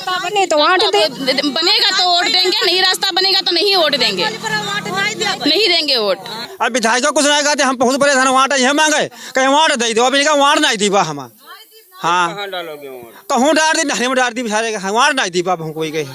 रास्ता बने तो वोट दे, बनेगा तो वोट देंगे, नहीं रास्ता बनेगा तो नहीं वोट देंगे, नहीं देंगे वोट। अब विधायक कुछ नहीं कहते, हम बहुत परेशान वोट यह मांगे कहीं वोट दे दो, अभी वोट नहीं दी बा हम। हाँ कहूँ डाल दी नहरे में डाल दी बेचारे वोट नहीं दी बा हमको ही कहीं।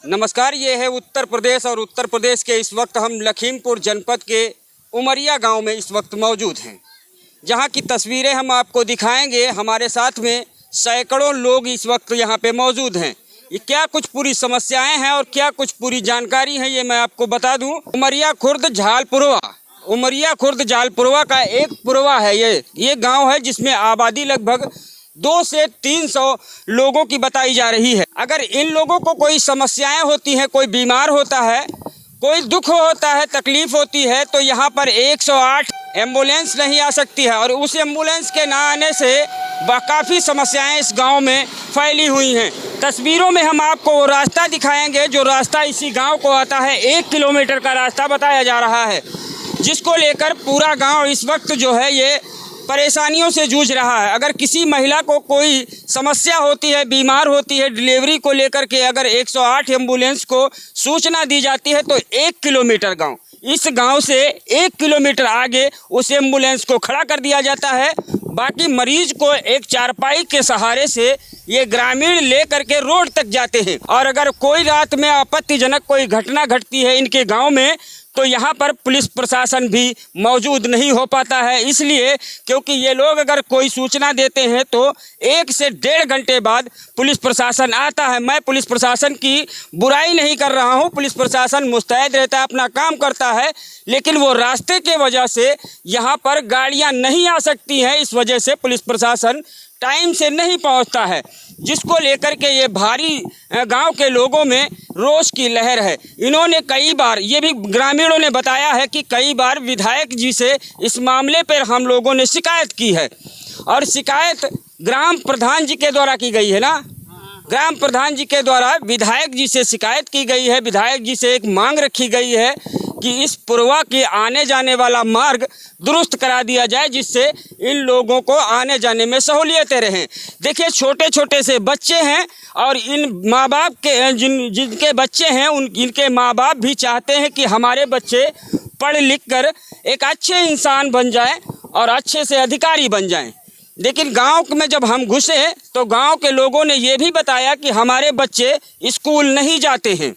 नमस्कार, ये है उत्तर प्रदेश और उत्तर प्रदेश के इस वक्त हम लखीमपुर जनपद के उमरिया गांव में इस वक्त मौजूद हैं, जहां की तस्वीरें हम आपको दिखाएंगे। हमारे साथ में सैकड़ों लोग इस वक्त यहां पे मौजूद हैं। ये क्या कुछ पूरी समस्याएं हैं और क्या कुछ पूरी जानकारी है ये मैं आपको बता दूं। उमरिया खुर्द झालपुरवा का एक पुरवा है ये गाँव है, जिसमें आबादी लगभग 200 से 300 लोगों की बताई जा रही है। अगर इन लोगों को कोई समस्याएं होती हैं, कोई बीमार होता है, कोई दुख होता है, तकलीफ होती है, तो यहाँ पर 108 एम्बुलेंस नहीं आ सकती है और उस एम्बुलेंस के ना आने से काफ़ी समस्याएं इस गांव में फैली हुई हैं। तस्वीरों में हम आपको वो रास्ता दिखाएंगे जो रास्ता इसी गांव को आता है। 1 किलोमीटर का रास्ता बताया जा रहा है, जिसको लेकर पूरा गांव इस वक्त जो है ये परेशानियों से जूझ रहा है। अगर किसी महिला को कोई समस्या होती है, बीमार होती है, डिलीवरी को लेकर के अगर 108 एम्बुलेंस को सूचना दी जाती है तो 1 किलोमीटर गांव, इस गांव से 1 किलोमीटर आगे उस एम्बुलेंस को खड़ा कर दिया जाता है। बाकी मरीज को एक चारपाई के सहारे से ये ग्रामीण ले करके रोड तक जाते हैं। और अगर कोई रात में आपत्तिजनक कोई घटना घटती है इनके गांव में, तो यहाँ पर पुलिस प्रशासन भी मौजूद नहीं हो पाता है, इसलिए क्योंकि ये लोग अगर कोई सूचना देते हैं तो 1 से 1.5 घंटे बाद पुलिस प्रशासन आता है। मैं पुलिस प्रशासन की बुराई नहीं कर रहा हूँ, पुलिस प्रशासन मुस्तैद रहता है, अपना काम करता है, लेकिन वो रास्ते के वजह से यहाँ पर गाड़ियाँ नहीं आ सकती हैं, इस वजह से पुलिस प्रशासन टाइम से नहीं पहुंचता है, जिसको लेकर के ये भारी गांव के लोगों में रोष की लहर है। इन्होंने कई बार, ये भी ग्रामीणों ने बताया है कि कई बार विधायक जी से इस मामले पर हम लोगों ने शिकायत की है और शिकायत ग्राम प्रधान जी के द्वारा की गई है ना, ग्राम प्रधान जी के द्वारा विधायक जी से शिकायत की गई है। विधायक जी से एक मांग रखी गई है कि इस पुरवा के आने जाने वाला मार्ग दुरुस्त करा दिया जाए, जिससे इन लोगों को आने जाने में सहूलियतें रहें। देखिए, छोटे छोटे से बच्चे हैं और इन माँ बाप के जिनके बच्चे हैं इनके माँ बाप भी चाहते हैं कि हमारे बच्चे पढ़ लिख कर एक अच्छे इंसान बन जाएं और अच्छे से अधिकारी बन जाएं। लेकिन गांव में जब हम घुसे तो गांव के लोगों ने ये भी बताया कि हमारे बच्चे स्कूल नहीं जाते हैं।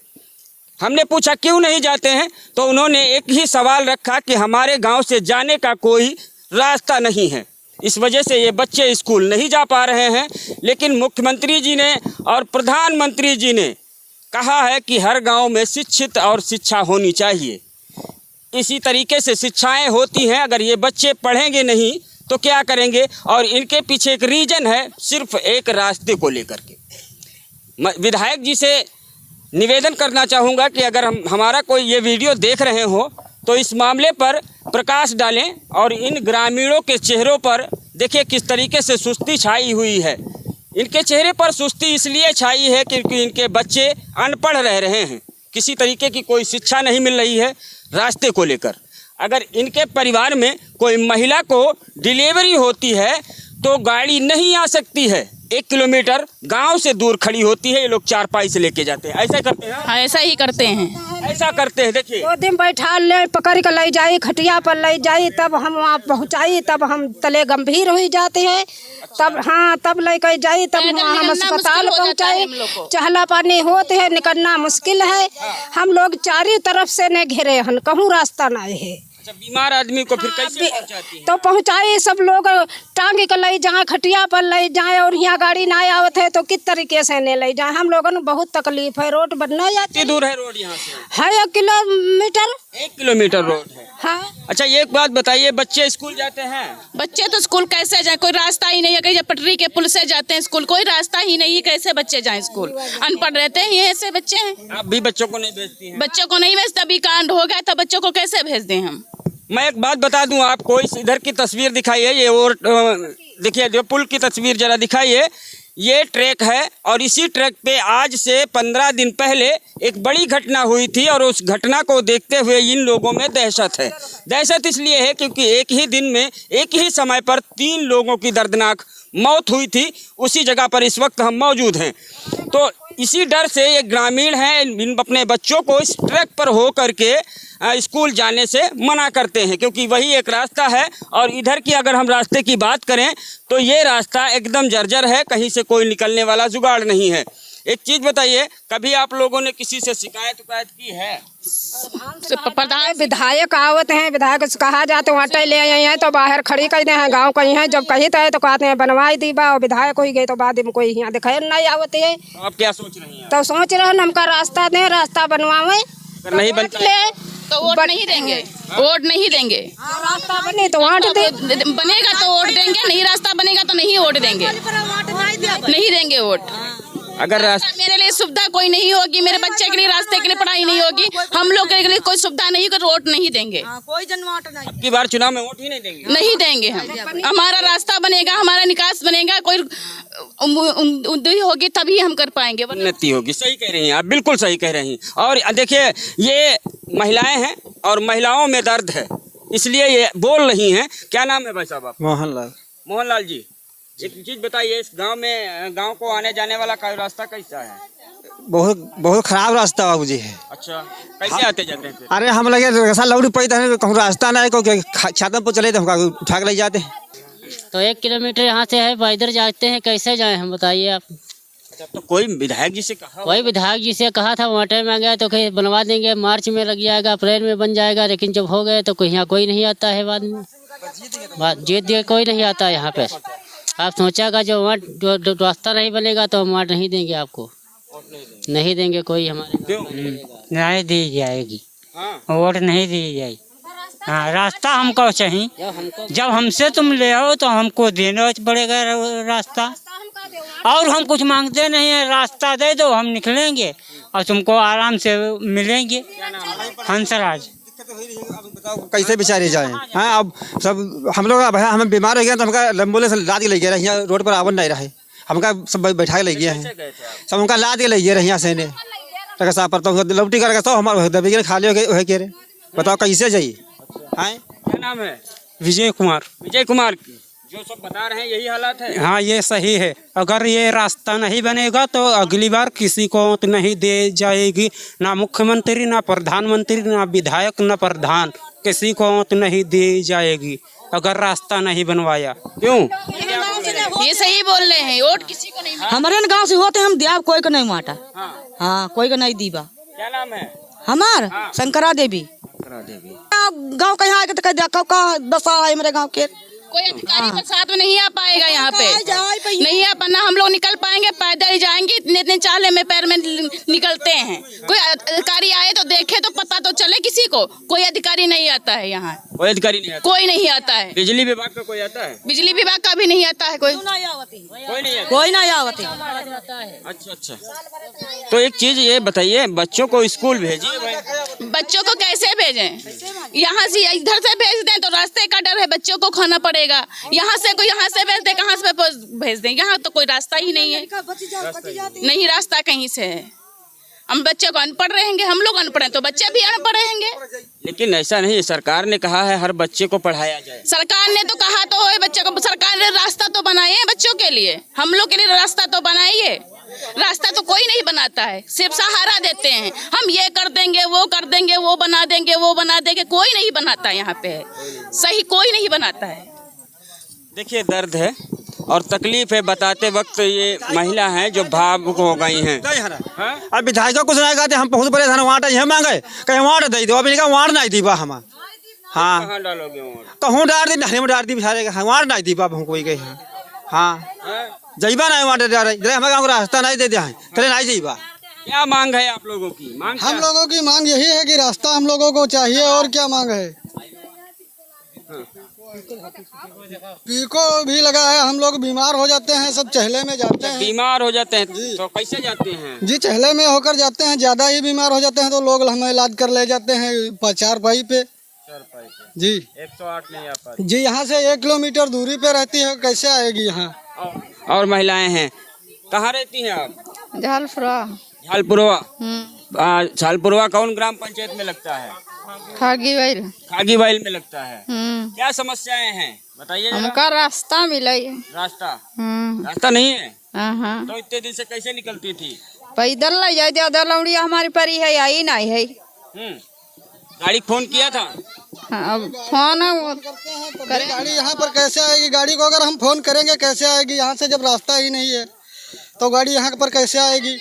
हमने पूछा क्यों नहीं जाते हैं, तो उन्होंने एक ही सवाल रखा कि हमारे गांव से जाने का कोई रास्ता नहीं है, इस वजह से ये बच्चे स्कूल नहीं जा पा रहे हैं। लेकिन मुख्यमंत्री जी ने और प्रधानमंत्री जी ने कहा है कि हर गांव में शिक्षित और शिक्षा होनी चाहिए। इसी तरीके से शिक्षाएं होती हैं, अगर ये बच्चे पढ़ेंगे नहीं तो क्या करेंगे। और इनके पीछे एक रीजन है, सिर्फ एक रास्ते को लेकर के। विधायक जी से निवेदन करना चाहूँगा कि अगर हमारा कोई ये वीडियो देख रहे हो तो इस मामले पर प्रकाश डालें और इन ग्रामीणों के चेहरों पर देखिए किस तरीके से सुस्ती छाई हुई है। इनके चेहरे पर सुस्ती इसलिए छाई है क्योंकि इनके बच्चे अनपढ़ रह रहे हैं, किसी तरीके की कोई शिक्षा नहीं मिल रही है रास्ते को लेकर। अगर इनके परिवार में कोई महिला को डिलीवरी होती है तो गाड़ी नहीं आ सकती है, 1 किलोमीटर गांव से दूर खड़ी होती है, ये लोग चारपाई से लेके जाते हैं। ऐसा करते हैं? हाँ, ऐसा ही करते हैं, ऐसा करते हैं। देखिए, 2 दिन बैठा ले, पकड़ कर ले जाई, खटिया पर ले जाई, तब हम वहाँ पहुँचाई, तब हम तले गंभीर हो जाते हैं, तब हाँ तब लेकर जाई, तब हम अस्पताल पहुँचाए। चहला पानी होते है, निकलना मुश्किल है। हम लोग चारों तरफ से न घिरे हन, कहूँ रास्ता ना है। अच्छा, बीमार आदमी को फिर कैसे पहुंचाती है? तो पहुँचाए, सब लोग टांग के ले जाए, खटिया पर ले जाए, और यहाँ गाड़ी ना आवत है तो किस तरीके से नहीं ले जाए। हम लोगों को बहुत तकलीफ है, रोड बनना जाती। कितनी दूर है रोड यहाँ से? है 1 किलोमीटर। 1 किलोमीटर रोड है। हाँ। अच्छा, एक बात बताइए, बच्चे स्कूल जाते हैं? बच्चे तो स्कूल कैसे जाए, कोई रास्ता ही नहीं है। कहीं पटरी के पुल से जाते हैं स्कूल, कोई रास्ता ही नहीं है, कैसे बच्चे जाएं स्कूल? अनपढ़ रहते हैं, ये ऐसे बच्चे हैं। आप भी बच्चों को नहीं भेजती हैं? बच्चों को नहीं भेजते, अभी कांड हो गया तो बच्चों को कैसे भेज दें हम? मैं एक बात बता दूं आपको, इस इधर की तस्वीर दिखाइए, ये और देखिए जो पुल की तस्वीर जरा दिखाइए। ये ट्रैक है और इसी ट्रैक पे आज से 15 दिन पहले एक बड़ी घटना हुई थी और उस घटना को देखते हुए इन लोगों में दहशत है। दहशत इसलिए है क्योंकि एक ही दिन में एक ही समय पर 3 लोगों की दर्दनाक मौत हुई थी। उसी जगह पर इस वक्त हम मौजूद हैं। तो इसी डर से ये ग्रामीण हैं, इन अपने बच्चों को इस ट्रैक पर हो करके स्कूल जाने से मना करते हैं, क्योंकि वही एक रास्ता है। और इधर की अगर हम रास्ते की बात करें तो ये रास्ता एकदम जर्जर है, कहीं से कोई निकलने वाला जुगाड़ नहीं है। एक चीज़ बताइए, कभी आप लोगों ने किसी से शिकायत की है? प्रधान विधायक आवत हैं, विधायक से कहा जाते आटे ले आए हैं तो बाहर खड़ी कर दे हैं, गांव कहीं है, जब कहीं तो कहते हैं बनवाई दी बा, और विधायक हो गए तो बाद में कोई यहाँ दिखाई नहीं आवत है। तो आप क्या सोच रही हैं? तो सोच रहे हैं हमका रास्ता दें, रास्ता बनवावे, अगर नहीं बनता है तो वोट नहीं देंगे, वोट नहीं देंगे। रास्ता बने तो वोट दे, बनेगा तो वोट देंगे, नहीं रास्ता बनेगा तो नहीं वोट देंगे, नहीं देंगे वोट। अगर रास्ता मेरे लिए सुविधा कोई नहीं होगी, मेरे बच्चे के लिए रास्ते के लिए पढ़ाई नहीं होगी, हम लोग के लिए कोई सुविधा नहीं होगी, वोट नहीं देंगे। कोई जनवाट नहीं, अब की बार चुनाव में वोट ही नहीं देंगे। नहीं देंगे हम। हमारा रास्ता बनेगा, हमारा निकास बनेगा, कोई उन्नति होगी तभी हम कर पाएंगे। उन्नति होगी, सही कह रही हैं आप, बिल्कुल सही कह रही हैं। और देखिए, ये महिलाएं हैं और महिलाओं में दर्द है, इसलिए ये बोल रही हैं। क्या नाम है भाई साहब आप? मोहनलाल। मोहनलाल जी, एक चीज बताइए, इस गांव को आने जाने वाला का रास्ता कैसा है? बहुत खराब रास्ता बाबूजी है। अच्छा, कैसे आते जाते हैं फिर? अरे हम लगे रसा लौड़ी पैदा है, कहूँ रास्ता ना है, क्योंकि छातम पर चले तो हम उठा के ले जाते हैं। तो 1 किलोमीटर यहाँ से है, पैदल जाते हैं, कैसे जाएं हम बताइए आप। अच्छा, तो कोई विधायक जी से कहा? वही विधायक जी से कहा था, वाटे में गया तो कहीं बनवा देंगे, मार्च में लग जाएगा, अप्रैल में बन जाएगा, लेकिन जब हो गए तो यहाँ कोई नहीं आता है। बाद में जीत दिए कोई नहीं आता है यहाँ पे। आप सोचागा जो वहाँ रास्ता नहीं बनेगा तो हम वहाँ नहीं देंगे आपको, नहीं देंगे कोई हमारे। नहीं दी जाएगी, हाँ। वोट नहीं दी जाएगी। हाँ, रास्ता हमको चाहिए, जब हमसे तुम ले आओ तो हमको देना पड़ेगा रास्ता, और हम कुछ मांगते नहीं है, रास्ता दे दो हम निकलेंगे और तुमको आराम से मिलेंगे। हंसराज। कैसे बेचारे जाएं? हाँ, अब सब हम लोग हमें बीमार हो गया तो हमका एम्बुलेंस लाद के ले गया, यहाँ रोड पर आवन नहीं रहे, हमका सब बैठा के ले गया है, सब उनका लाद के ले गया यहाँ से ने रखा पर तो लौटी कर सब हमारे दबी खाली हो गए कह रहे। बताओ कैसे जाइए? हाँ, क्या नाम है? विजय कुमार। विजय कुमार। जो सब बता रहे हैं यही हालात है? हाँ, ये सही है। अगर ये रास्ता नहीं बनेगा तो अगली बार किसी को तो नहीं दे जाएगी, ना मुख्यमंत्री, ना प्रधानमंत्री, ना विधायक, ना प्रधान, किसी को तो नहीं दी जाएगी अगर रास्ता नहीं बनवाया। क्यों? ये सही बोल रहे हैं, वोट किसी को नहीं। हमारे गांव से होते हम दिया, कोई को नहीं माटा। हाँ, कोई को नहीं दीबा। क्या नाम है? हमार शंकरा देवी। गांव कहीं आके तो देखो का दशा है मेरे गांव के। कोई अधिकारी साथ में नहीं आ पाएगा यहाँ पे, नहीं आ पाना, हम लोग निकल पाएंगे, पैदल ही जाएंगे, इतने चाले में पैर में निकलते हैं। कोई अधिकारी आए तो देखे तो पता तो चले किसी को। कोई अधिकारी नहीं आता है यहाँ, कोई अधिकारी नहीं आता? कोई नहीं आता है। बिजली विभाग का कोई आता है? बिजली विभाग का भी नहीं आता है कोई नहीं आता? कोई नहीं आवती। अच्छा। तो एक चीज ये बताइए, बच्चों को स्कूल भेजिए भाई। बच्चों को कैसे भेजें? यहाँ से इधर से भेज दें तो रास्ते का डर है, बच्चों को खाना पड़ेगा। यहाँ से कोई यहाँ से भेज दे, कहाँ से भेज दें? यहाँ तो कोई रास्ता ही नहीं है, नहीं रास्ता कहीं से है। हम बच्चे को अनपढ़ रहेंगे, हम लोग अनपढ़ हैं तो बच्चे भी अनपढ़ रहेंगे। लेकिन ऐसा नहीं, सरकार ने कहा है हर बच्चे को पढ़ाया जाए। सरकार ने तो कहा तो है बच्चे को, सरकार ने रास्ता तो बनाए है बच्चों के लिए, हम लोग के लिए रास्ता तो बनाइए। रास्ता तो कोई नहीं बनाता है, सिर्फ सहारा देते हैं, हम ये कर देंगे, वो कर देंगे, वो बना देंगे, वो बना देंगे, कोई नहीं बनाता यहाँ पे, सही कोई नहीं बनाता है। देखिए, दर्द है और तकलीफ है, बताते वक्त ये महिला हैं जो भावुक हो गई हैं। अब विधायक को कुछ नहीं कहते, हम बहुत परेशान, वाट यह मांगे कहीं वाट दे दो, अभी वाट नहीं दी बा हम। हाँ, कहाँ डालोगे? कहूँ डाल दी, नहरे में डाल दी, बेचारे वाट नहीं दी बा हमको गई। हाँ, जईबा नहीं वाट दे रहे, हमारे गाँव रास्ता नहीं दे दिया है, तेरे नहीं जईबा। क्या मांग है आप लोगों की? मांग हम लोगों की मांग यही है कि रास्ता हम लोगों को चाहिए, और क्या मांग है? पीको भी लगा है, हम लोग बीमार हो जाते हैं, सब चहले में जाते हैं। बीमार हो जाते हैं तो कैसे जाते हैं? जी, चहले में होकर जाते हैं, ज्यादा ही बीमार हो जाते हैं तो लोग हमें इलाज कर ले जाते हैं 4 पाई पे। जी, 108 नहीं आ पाती जी, यहाँ से 1 किलोमीटर दूरी पे रहती है, कैसे आएगी यहाँ? और महिलाएं हैं, कहाँ रहती हैं आप? झालपुरवा। झालपुरवा कौन ग्राम पंचायत में लगता है? खागीवाइल में लगता है। क्या समस्याएं हैं बताइए? हमका रास्ता मिले, रास्ता नहीं है तो इतने दिन से कैसे निकलती थी? पैदल ले जाए, ज्यादा लौड़िया हमारी परी है, आई नहीं है। गाड़ी फोन किया था? हाँ, फोन गाड़ी यहाँ पर कैसे आएगी? गाड़ी को अगर हम फोन करेंगे कैसे आएगी? यहाँ से जब रास्ता ही नहीं है तो गाड़ी यहाँ पर कैसे आएगी?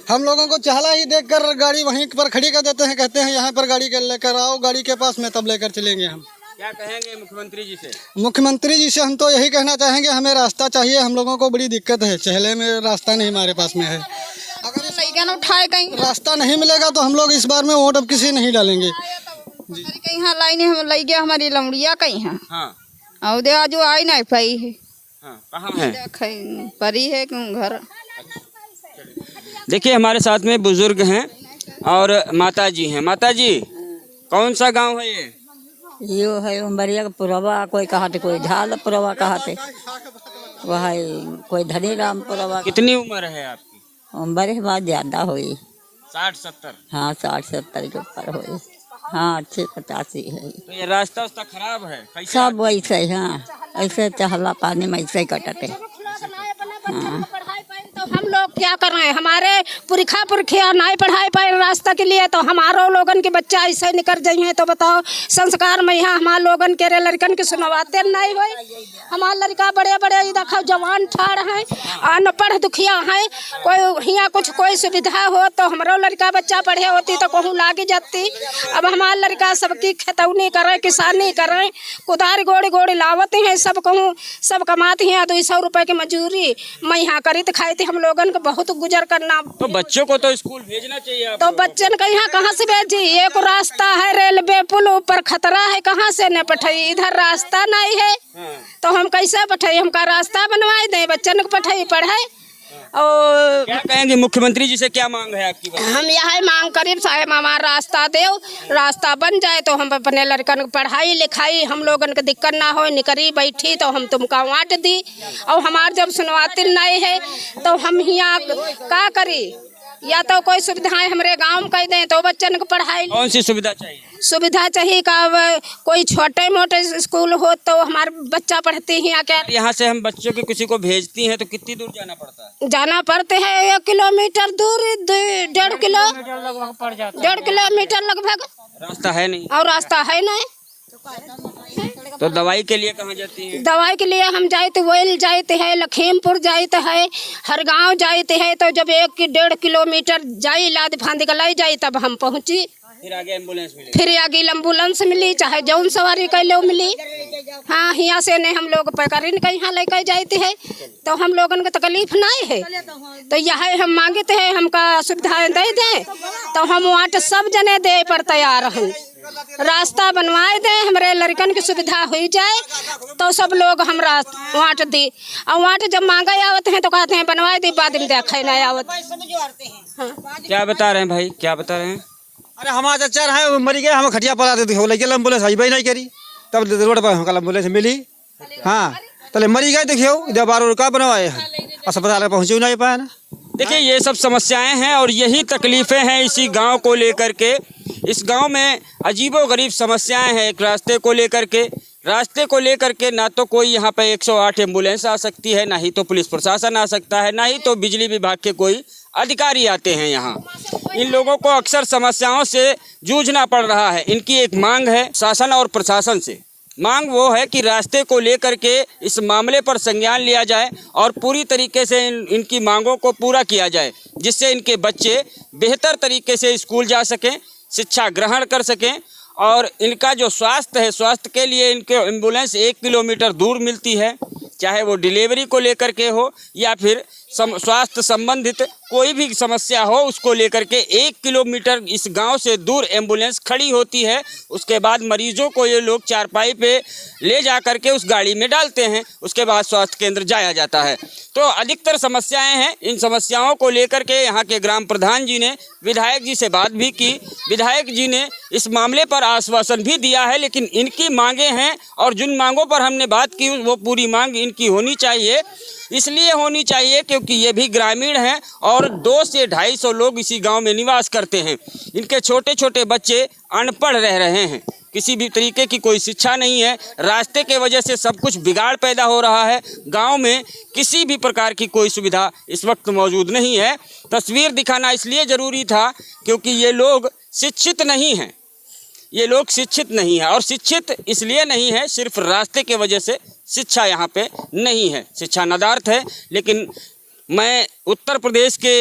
हम लोगों को चहला ही देखकर गाड़ी वहीं पर खड़ी कर देते हैं, कहते हैं यहाँ पर गाड़ी लेकर आओ, गाड़ी के पास में तब लेकर चलेंगे। हम क्या कहेंगे मुख्यमंत्री जी से? मुख्यमंत्री जी से हम तो यही कहना चाहेंगे, हमें रास्ता चाहिए। हम लोगों को बड़ी दिक्कत है, चहले में रास्ता नहीं हमारे पास में है। अगर लड़का उठाए कहीं रास्ता नहीं मिलेगा तो हम लोग इस बार में वोट अब किसी नहीं डालेंगे। कहीं हाँ लाइन हम लग गया, हमारी लौड़िया कहीं है। हाँ। और दे आज आई नहीं पाई है। हाँ, कहाँ है? परी है क्यों घर। देखिए हमारे साथ में बुजुर्ग हैं और माता जी हैं। माता जी, कौन सा गांव है ये? यो है उमरिया का पुरवा, कोई कहते कोई ढाल पुरवा कहते, वह कोई धनीराम पुरवा। कितनी उम्र है आपकी? उम्र बाद ज्यादा हुई, 60-70? हाँ 60-70 के ऊपर हुई। हाँ 86 है। तो ये रास्ता उसका खराब है कैसे? सब वैसे ही, हाँ ऐसे चहला पानी में ऐसे ही कटते। हाँ। तो हम लोग क्या कर रहे हैं? हमारे पुरखा पुरखिया नहीं पढ़ाई पाए रास्ता के लिए, तो हमारो लोगन के बच्चा ऐसे निकल जाइए तो बताओ संस्कार में यहाँ हमारे लोगन के रे लड़कन के सुनवाते नहीं हुए। हमारे लड़का बड़े बड़े देखो जवान ठाड़ हैं, अनपढ़ दुखिया हैं, कोई यहाँ कुछ कोई सुविधा हो तो हमारो लड़का बच्चा पढ़े होती तो कहूँ लागे जाती। अब हमारे लड़का सबकी खेतौनी करें, किसानी करें, कुदार गोड़ी गोड़ी लावते हैं, सब कहूँ सब कमाते हैं। 200 रुपये की मजूरी मैं यहाँ करी तो खाई थी। हम लोगन को बहुत गुजर करना। तो बच्चों को तो स्कूल भेजना चाहिए आप तो बच्चन का यहाँ कहाँ से भेजी? एक रास्ता है रेलवे पुल ऊपर खतरा है, कहाँ से न पठाई? इधर रास्ता नहीं है। तो हम कैसे पठाई? हमका रास्ता बनवाए दें, बच्चन को पठाई पढ़ाए। और क्या कहेंगे मुख्यमंत्री जी से, क्या मांग है आपकी? हम यह मांग करीब साहेब हमारा रास्ता दे, रास्ता बन जाए तो हम अपने लड़कन को पढ़ाई लिखाई, हम लोगन को दिक्कत ना हो, निकरी बैठी तो हम तुमका वाट दी। और हमार जब सुनवाती नहीं है तो हम यहाँ क्या करी? या तो कोई सुविधाएं हमारे गांव में कह दें तो बच्चन को पढ़ाई। कौन सी सुविधा चाहिए? सुविधा चाहिए का कोई छोटे मोटे स्कूल हो तो हमारे बच्चा पढ़ते हैं। क्या यहाँ से हम बच्चों के किसी को भेजती हैं तो कितनी दूर जाना पड़ता है? जाना पड़ते है 1 किलोमीटर दूर, 1.5 किलोमीटर लगभग। रास्ता है नहीं और रास्ता है नहीं। तो दवाई के लिए कहाँ जाती हैं? दवाई के लिए हम जाते वेल जाते हैं, लखीमपुर जाते हैं, हर गाँव जाते हैं। तो जब 1-1.5 किलोमीटर जाई लाद फांदी गलाई जाई तब हम पहुँची। फिर आगे एम्बुलेंस मिली? फिर आगे एम्बुलेंस मिली, चाहे जौन सवारी कैलो मिली। हाँ, यहाँ से नहीं हम लोग पैकरीन का यहाँ लेकर जाते हैं तो हम लोगन को तकलीफ नहीं है। तो यह हम मांगते हैं हमका सुविधाएं दे दें तो हम वहाँ सब जने दे पर तैयार हैं। रास्ता बनवाए दें, हमारे लड़कन की सुविधा हुई जाए तो सब लोग हमरा वाट दी। और वाट जब मांगा आवत हैं तो कहते हैं बनवाए दी, बाद में देखे नहीं आवत। हाँ। क्या बता रहे हैं भाई, क्या बता रहे हैं? अरे हमारा चचा है मरी गए, हम खटिया पड़ा देते हो लेकिन एम्बुलेंस आई नहीं करी, तब रोड पर हमका एम्बुलेंस मिली। हाँ तले मरी गए, देखियो जब 12 का बनवाए हैं अस्पताल पहुँच नहीं पाया ना। देखिए ये सब समस्याएं हैं और यही तकलीफ़ें हैं इसी गांव को लेकर के। इस गांव में अजीबोगरीब समस्याएं हैं। एक रास्ते को लेकर के ना तो कोई यहाँ पे 108 एम्बुलेंस आ सकती है, ना ही तो पुलिस प्रशासन आ सकता है, ना ही तो बिजली विभाग के कोई अधिकारी आते हैं यहाँ। इन लोगों को अक्सर समस्याओं से जूझना पड़ रहा है। इनकी एक मांग है शासन और प्रशासन से। मांग वो है कि रास्ते को लेकर के इस मामले पर संज्ञान लिया जाए और पूरी तरीके से इनकी मांगों को पूरा किया जाए, जिससे इनके बच्चे बेहतर तरीके से स्कूल जा सकें, शिक्षा ग्रहण कर सकें। और इनका जो स्वास्थ्य है, स्वास्थ्य के लिए इनके एम्बुलेंस 1 किलोमीटर दूर मिलती है, चाहे वो डिलीवरी को लेकर के हो या फिर स्वास्थ्य संबंधित कोई भी समस्या हो, उसको लेकर के 1 किलोमीटर इस गांव से दूर एम्बुलेंस खड़ी होती है। उसके बाद मरीजों को ये लोग चारपाई पे ले जा कर के उस गाड़ी में डालते हैं, उसके बाद स्वास्थ्य केंद्र जाया जाता है। तो अधिकतर समस्याएं हैं। इन समस्याओं को लेकर के यहाँ के ग्राम प्रधान जी ने विधायक जी से बात भी की। विधायक जी ने इस मामले पर आश्वासन भी दिया है, लेकिन इनकी मांगे हैं और जिन मांगों पर हमने बात की वो पूरी मांग इनकी होनी चाहिए। इसलिए होनी चाहिए क्योंकि ये भी ग्रामीण हैं और 200 से 250 लोग इसी गांव में निवास करते हैं। इनके छोटे छोटे बच्चे अनपढ़ रह रहे हैं किसी भी तरीके की कोई शिक्षा नहीं है। रास्ते के वजह से सब कुछ बिगाड़ पैदा हो रहा है। गांव में किसी भी प्रकार की कोई सुविधा इस वक्त मौजूद नहीं है। तस्वीर दिखाना इसलिए ज़रूरी था क्योंकि ये लोग शिक्षित नहीं हैं। ये लोग शिक्षित नहीं है और शिक्षित इसलिए नहीं है, सिर्फ रास्ते के वजह से शिक्षा यहाँ पे नहीं है। शिक्षा नदार्थ है। लेकिन मैं उत्तर प्रदेश के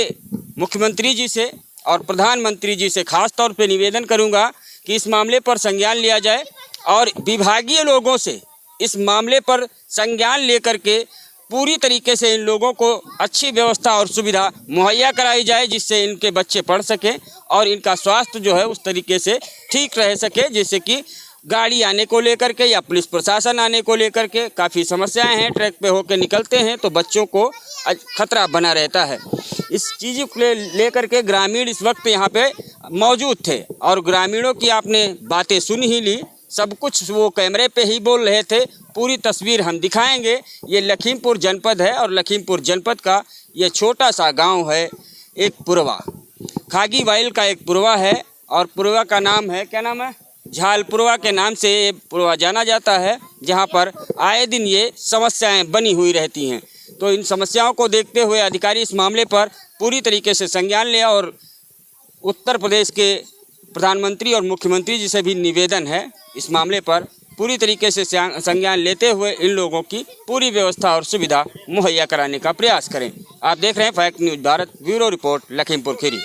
मुख्यमंत्री जी से और प्रधानमंत्री जी से खास तौर पे निवेदन करूँगा कि इस मामले पर संज्ञान लिया जाए और विभागीय लोगों से इस मामले पर संज्ञान लेकर के पूरी तरीके से इन लोगों को अच्छी व्यवस्था और सुविधा मुहैया कराई जाए, जिससे इनके बच्चे पढ़ सकें और इनका स्वास्थ्य जो है उस तरीके से ठीक रह सके। जैसे कि गाड़ी आने को लेकर के या पुलिस प्रशासन आने को लेकर के काफ़ी समस्याएं हैं। ट्रैक पे होकर निकलते हैं तो बच्चों को खतरा बना रहता है। इस चीज़ को लेकर के ग्रामीण इस वक्त यहाँ पे मौजूद थे और ग्रामीणों की आपने बातें सुन ही ली। सब कुछ वो कैमरे पे ही बोल रहे थे। पूरी तस्वीर हम दिखाएंगे। ये लखीमपुर जनपद है और लखीमपुर जनपद का ये छोटा सा गांव है एक पुरवा, खागी वाइल का एक पुरवा है और पुरवा का नाम है, क्या नाम है, झालपुरवा के नाम से ये पुरवा जाना जाता है, जहां पर आए दिन ये समस्याएं बनी हुई रहती हैं। तो इन समस्याओं को देखते हुए अधिकारी इस मामले पर पूरी तरीके से संज्ञान लिया और उत्तर प्रदेश के प्रधानमंत्री और मुख्यमंत्री जी से भी निवेदन है इस मामले पर पूरी तरीके से संज्ञान लेते हुए इन लोगों की पूरी व्यवस्था और सुविधा मुहैया कराने का प्रयास करें। आप देख रहे हैं fact news Bharat, bureau report, Lakhimpur Kheri.